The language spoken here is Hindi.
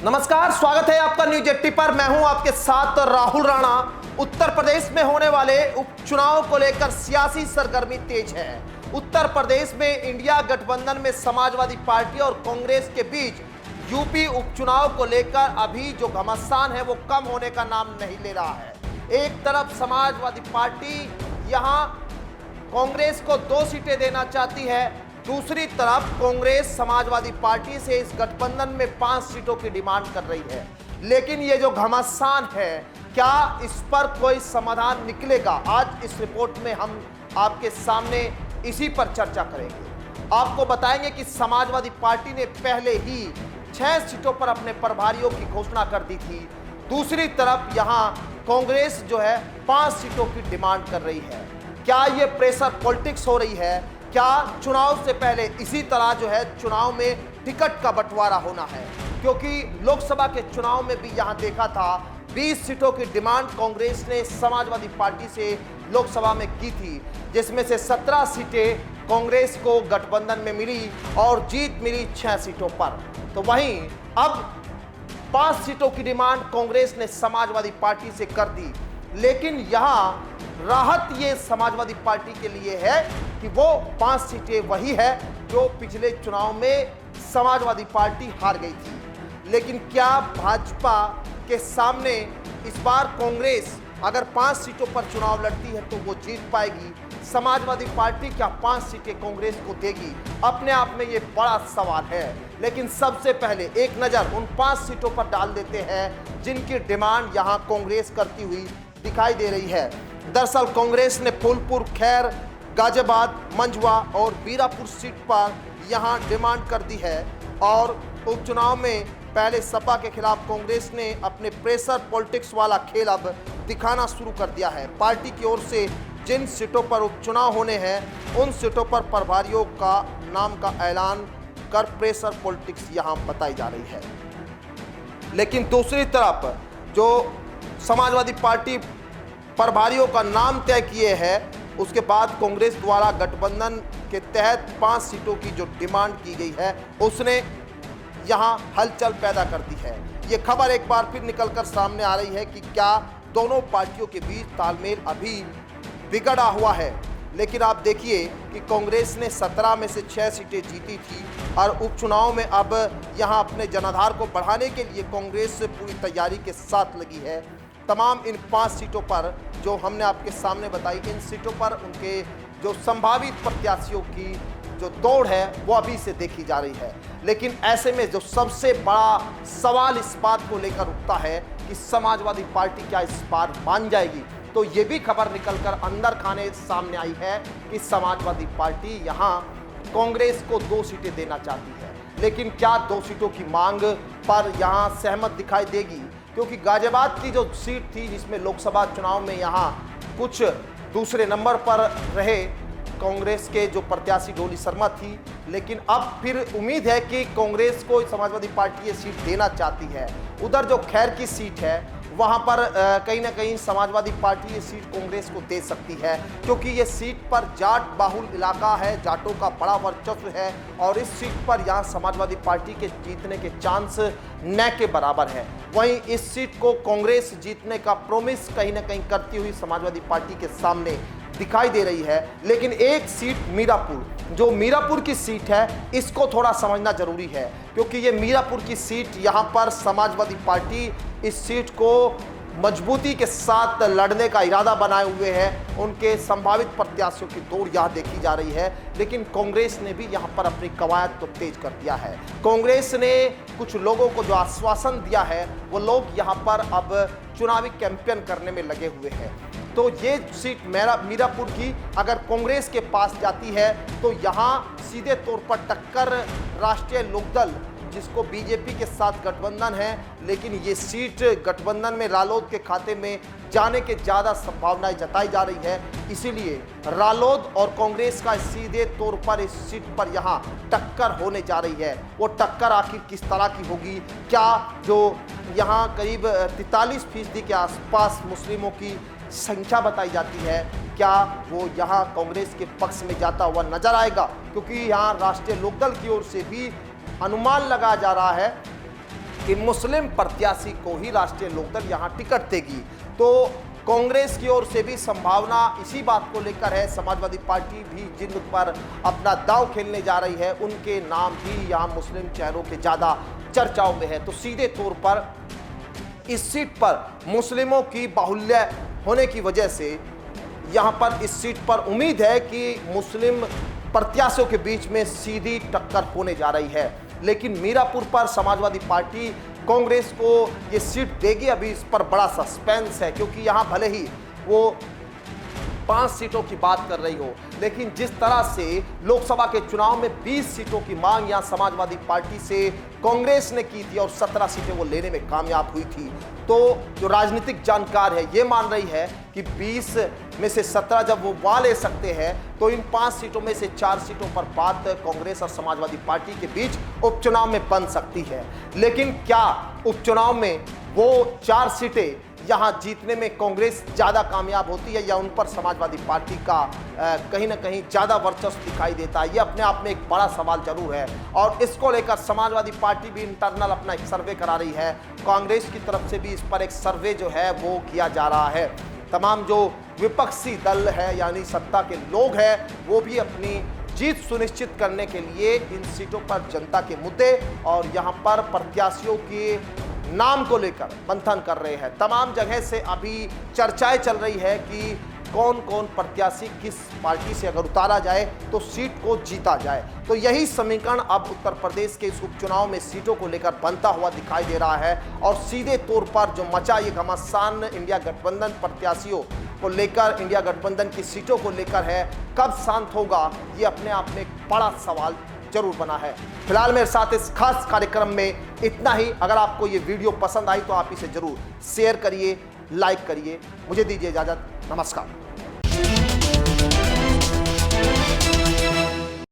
नमस्कार, स्वागत है आपका न्यूज 80 पर। मैं हूं आपके साथ राहुल राणा। उत्तर प्रदेश में होने वाले उपचुनाव को लेकर सियासी सरगर्मी तेज है। उत्तर प्रदेश में इंडिया गठबंधन में समाजवादी पार्टी और कांग्रेस के बीच यूपी उपचुनाव को लेकर अभी जो घमासान है वो कम होने का नाम नहीं ले रहा है। एक तरफ समाजवादी पार्टी यहां कांग्रेस को 2 सीटें देना चाहती है, दूसरी तरफ कांग्रेस समाजवादी पार्टी से इस गठबंधन में 5 सीटों की डिमांड कर रही है। लेकिन ये जो घमासान है, क्या इस पर कोई समाधान निकलेगा? आज इस रिपोर्ट में हम आपके सामने इसी पर चर्चा करेंगे। आपको बताएंगे कि समाजवादी पार्टी ने पहले ही 6 सीटों पर अपने प्रभारियों की घोषणा कर दी थी। दूसरी तरफ यहां कांग्रेस जो है 5 सीटों की डिमांड कर रही है। क्या ये प्रेशर पॉलिटिक्स हो रही है? क्या चुनाव से पहले इसी तरह जो है चुनाव में टिकट का बंटवारा होना है? क्योंकि लोकसभा के चुनाव में भी यहां देखा था 20 सीटों की डिमांड कांग्रेस ने समाजवादी पार्टी से लोकसभा में की थी, जिसमें से 17 सीटें कांग्रेस को गठबंधन में मिली और जीत मिली 6 सीटों पर। तो वहीं अब 5 सीटों की डिमांड कांग्रेस ने समाजवादी पार्टी से कर दी। लेकिन यहां राहत ये समाजवादी पार्टी के लिए है कि वो 5 सीटें वही है जो पिछले चुनाव में समाजवादी पार्टी हार गई थी। लेकिन क्या भाजपा के सामने इस बार कांग्रेस अगर 5 सीटों पर चुनाव लड़ती है तो वो जीत पाएगी? समाजवादी पार्टी क्या 5 सीटें कांग्रेस को देगी? अपने आप में ये बड़ा सवाल है। लेकिन सबसे पहले एक नज़र उन 5 सीटों पर डाल देते हैं जिनकी डिमांड यहां कांग्रेस करती हुई दिखाई दे रही है। दरअसल कांग्रेस ने फूलपुर, खैर, गाजियाबाद, मंझवा और बीरापुर सीट पर यहां डिमांड कर दी है। और उपचुनाव में पहले सपा के खिलाफ कांग्रेस ने अपने प्रेशर पॉलिटिक्स वाला खेल अब दिखाना शुरू कर दिया है। पार्टी की ओर से जिन सीटों पर उपचुनाव होने हैं उन सीटों पर प्रभारियों का नाम का ऐलान कर प्रेशर पॉलिटिक्स यहां बताई जा रही है। लेकिन दूसरी तरफ जो समाजवादी पार्टी प्रभारियों का नाम तय किए हैं, उसके बाद कांग्रेस द्वारा गठबंधन के तहत 5 सीटों की जो डिमांड की गई है उसने यहां हलचल पैदा कर दी है। ये खबर एक बार फिर निकलकर सामने आ रही है कि क्या दोनों पार्टियों के बीच तालमेल अभी बिगड़ा हुआ है। लेकिन आप देखिए कि कांग्रेस ने 17 में से 6 सीटें जीती थी और उपचुनाव में अब यहां अपने जनाधार को बढ़ाने के लिए कांग्रेस पूरी तैयारी के साथ लगी है। तमाम इन 5 सीटों पर जो हमने आपके सामने बताई, इन सीटों पर उनके जो संभावित प्रत्याशियों की जो दौड़ है वो अभी से देखी जा रही है। लेकिन ऐसे में जो सबसे बड़ा सवाल इस बात को लेकर उठता है कि समाजवादी पार्टी क्या इस बार मान जाएगी? तो ये भी खबर निकलकर अंदर खाने सामने आई है कि समाजवादी पार्टी यहाँ कांग्रेस को 2 सीटें देना चाहती है। लेकिन क्या 2 सीटों की मांग पर यहाँ सहमत दिखाई देगी? क्योंकि गाजियाबाद की जो सीट थी जिसमें लोकसभा चुनाव में यहाँ कुछ दूसरे नंबर पर रहे कांग्रेस के जो प्रत्याशी डोली शर्मा थी, लेकिन अब फिर उम्मीद है कि कांग्रेस को समाजवादी पार्टी ये सीट देना चाहती है। उधर जो खैर की सीट है वहाँ पर कहीं ना कहीं समाजवादी पार्टी ये सीट कांग्रेस को दे सकती है, क्योंकि ये सीट पर जाट बाहुल इलाका है, जाटों का बड़ा वर्चस्व है और इस सीट पर यहाँ समाजवादी पार्टी के जीतने के चांस न के बराबर है। वहीं इस सीट को कांग्रेस जीतने का प्रॉमिस कहीं ना कहीं करती हुई समाजवादी पार्टी के सामने दिखाई दे रही है। लेकिन एक सीट मीरापुर, जो मीरापुर की सीट है, इसको थोड़ा समझना जरूरी है, क्योंकि ये मीरापुर की सीट यहाँ पर समाजवादी पार्टी इस सीट को मजबूती के साथ लड़ने का इरादा बनाए हुए हैं। उनके संभावित प्रत्याशियों की दौड़ यहाँ देखी जा रही है। लेकिन कांग्रेस ने भी यहाँ पर अपनी कवायद तो तेज कर दिया है। कांग्रेस ने कुछ लोगों को जो आश्वासन दिया है वो लोग यहाँ पर अब चुनावी कैंपेन करने में लगे हुए हैं। तो ये सीट मीरापुर की अगर कांग्रेस के पास जाती है तो यहाँ सीधे तौर पर टक्कर राष्ट्रीय लोकदल, जिसको बीजेपी के साथ गठबंधन है, लेकिन ये सीट गठबंधन में रालोद के खाते में जाने के ज़्यादा संभावनाएं जताई जा रही है। इसीलिए रालोद और कांग्रेस का सीधे तौर पर इस सीट पर यहाँ टक्कर होने जा रही है। वो टक्कर आखिर किस तरह की होगी? क्या जो यहाँ करीब 43% के आसपास मुस्लिमों की संख्या बताई जाती है, क्या वो यहाँ कांग्रेस के पक्ष में जाता हुआ नजर आएगा? क्योंकि यहाँ राष्ट्रीय लोकदल की ओर से भी अनुमान लगाया जा रहा है कि मुस्लिम प्रत्याशी को ही राष्ट्रीय लोकदल यहां टिकट देगी। तो कांग्रेस की ओर से भी संभावना इसी बात को लेकर है। समाजवादी पार्टी भी जिन पर अपना दांव खेलने जा रही है, उनके नाम भी यहां मुस्लिम चेहरों के ज्यादा चर्चाओं में है। तो सीधे तौर पर इस सीट पर मुस्लिमों की बाहुल्य होने की वजह से यहां पर इस सीट पर उम्मीद है कि मुस्लिम प्रत्याशियों के बीच में सीधी टक्कर होने जा रही है। लेकिन मीरापुर पर समाजवादी पार्टी कांग्रेस को ये सीट देगी, अभी इस पर बड़ा सस्पेंस है, क्योंकि यहां भले ही वो 5 सीटों की बात कर रही हो, लेकिन जिस तरह से लोकसभा के चुनाव में 20 सीटों की मांग यहां समाजवादी पार्टी से कांग्रेस ने की थी और 17 सीटें वो लेने में कामयाब हुई थी, तो जो राजनीतिक जानकार है ये मान रही है कि 20 में से 17 जब वो वा ले सकते हैं, तो इन 5 सीटों में से 4 सीटों पर बात कांग्रेस और समाजवादी पार्टी के बीच उपचुनाव में बन सकती है। लेकिन क्या उपचुनाव में वो 4 सीटें यहां जीतने में कांग्रेस ज्यादा कामयाब होती है, या उन पर समाजवादी पार्टी का कहीं ना कहीं ज्यादा वर्चस्व दिखाई देता है? ये अपने आप में एक बड़ा सवाल जरूर है, और इसको लेकर समाजवादी पार्टी भी इंटरनल अपना एक सर्वे करा रही है। कांग्रेस की तरफ से भी इस पर एक सर्वे जो है वो किया जा रहा है। तमाम जो विपक्षी दल है यानी सत्ता के लोग हैं, वो भी अपनी जीत सुनिश्चित करने के लिए इन सीटों पर जनता के मुद्दे और यहां पर प्रत्याशियों के नाम को लेकर मंथन कर रहे हैं। तमाम जगह से अभी चर्चाएं चल रही है कि कौन कौन प्रत्याशी किस पार्टी से अगर उतारा जाए तो सीट को जीता जाए। तो यही समीकरण अब उत्तर प्रदेश के इस उपचुनाव में सीटों को लेकर बनता हुआ दिखाई दे रहा है, और सीधे तौर पर जो मचा ये घमासान इंडिया गठबंधन प्रत्याशियों को लेकर, इंडिया गठबंधन की सीटों को लेकर है, कब शांत होगा ये अपने आप में एक बड़ा सवाल जरूर बना है। फिलहाल मेरे साथ इस खास कार्यक्रम में इतना ही। अगर आपको ये वीडियो पसंद आई तो आप इसे जरूर शेयर करिए, लाइक करिए। मुझे दीजिए इजाजत, नमस्कार।